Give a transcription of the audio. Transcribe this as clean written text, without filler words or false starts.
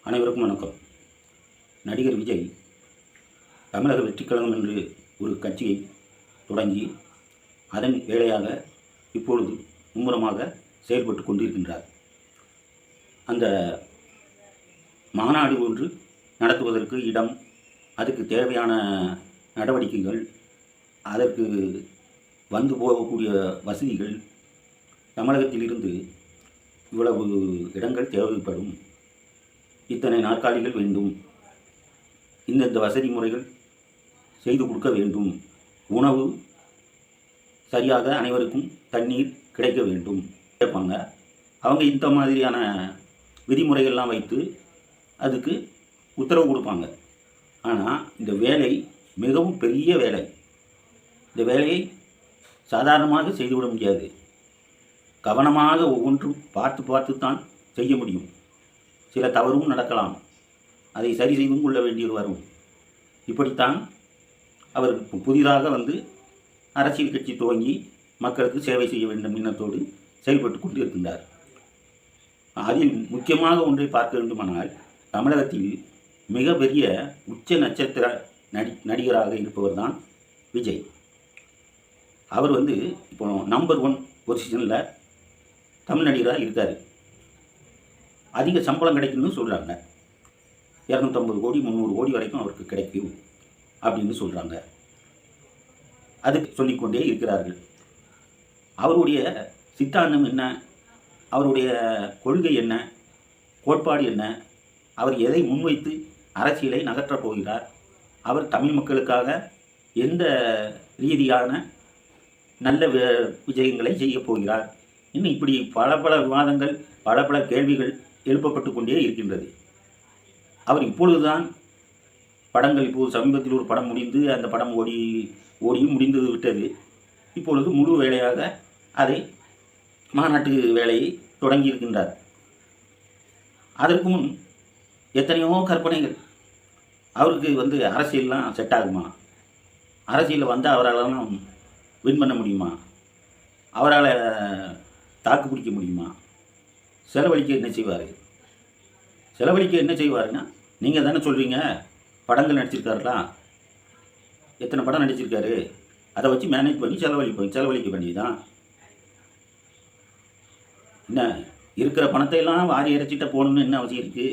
அனைவருக்கும் வணக்கம். நடிகர் விஜய் தமிழக வெற்றிக் கழகம் என்று ஒரு கட்சியை தொடங்கி அதன் வேலையாக இப்பொழுது மும்முரமாக செயல்பட்டு கொண்டிருக்கின்றார். அந்த மாநாடு ஒன்று நடத்துவதற்கு இடம், அதுக்கு தேவையான நடவடிக்கைகள், அதற்கு வந்து போகக்கூடிய வசதிகள், தமிழகத்திலிருந்து இவ்வளவு இடங்கள் தேவைப்படும், இத்தனை நாற்காலிகள் வேண்டும், இந்தந்த வசதி முறைகள் செய்து கொடுக்க வேண்டும், உணவு சரியாக அனைவருக்கும் தண்ணீர் கிடைக்க வேண்டும் கேட்பாங்க. அவங்க இந்த மாதிரியான விதிமுறைகள்லாம் வைத்து அதுக்கு உத்தரவு கொடுப்பாங்க. ஆனால் இந்த வேலை மிகவும் பெரிய வேலை. இந்த வேலையை சாதாரணமாக செய்துவிட முடியாது. கவனமாக ஒவ்வொன்றும் பார்த்து பார்த்து தான் செய்ய முடியும். சில தவறும் நடக்கலாம், அதை சரி செய்தும் கொள்ள வேண்டியது வரும். இப்படித்தான் அவர் புதிதாக அரசியல் கட்சி துவங்கி மக்களுக்கு சேவை செய்ய வேண்டும் எண்ணத்தோடு செயல்பட்டு கொண்டு இருக்கின்றார். அதில் முக்கியமாக ஒன்றை பார்க்க வேண்டுமானால், தமிழகத்தில் மிகப்பெரிய உச்ச நட்சத்திர நடிகராக இருப்பவர் தான் விஜய். அவர் இப்போ நம்பர் 1 பொசிஷனில் தமிழ் நடிகராக இருக்கார். அதிக சம்பளம் கிடைக்குன்னு சொல்கிறாங்க. 250 கோடி 300 கோடி வரைக்கும் அவருக்கு கிடைக்கும் அப்படின்னு சொல்கிறாங்க. அதுக்கு சொல்லிக்கொண்டே இருக்கிறார்கள். அவருடைய சித்தாந்தம் என்ன, அவருடைய கொள்கை என்ன, கோட்பாடு என்ன, அவர் எதை முன்வைத்து அரசியலை நகற்றப் போகிறார், அவர் தமிழ் மக்களுக்காக எந்த ரீதியான நல்ல விஜயங்களை செய்யப் போகிறார், இன்னும் இப்படி பல விவாதங்கள், பல கேள்விகள் எழுப்பப்பட்டு கொண்டே இருக்கின்றது. அவர் இப்பொழுதுதான் படங்கள், இப்போது சமீபத்தில் ஒரு படம் முடிந்து அந்த படம் ஓடியும் முடிந்து விட்டது. இப்பொழுது முழு வேலையாக அதை மாநாட்டு வேலையை தொடங்கி இருக்கின்றார். அதற்கு முன் எத்தனையோ கற்பனைகள். அவருக்கு அரசியல்லாம் செட் ஆகுமா, அரசியலில் அவரால் வின் பண்ண முடியுமா, அவரால் தாக்கு பிடிக்க முடியுமா, செலவழிக்க என்ன செய்வாருன்னா, நீங்கள் தானே சொல்கிறீங்க படங்கள் நடிச்சிருக்காருலா, எத்தனை படம் நடிச்சிருக்காரு, அதை வச்சு மேனேஜ் பண்ணி செலவழிக்க வேண்டியதுதான். என்ன இருக்கிற பணத்தை எல்லாம் வாரி இறைச்சிட்ட போகணுன்னு என்ன அவசியம் இருக்குது?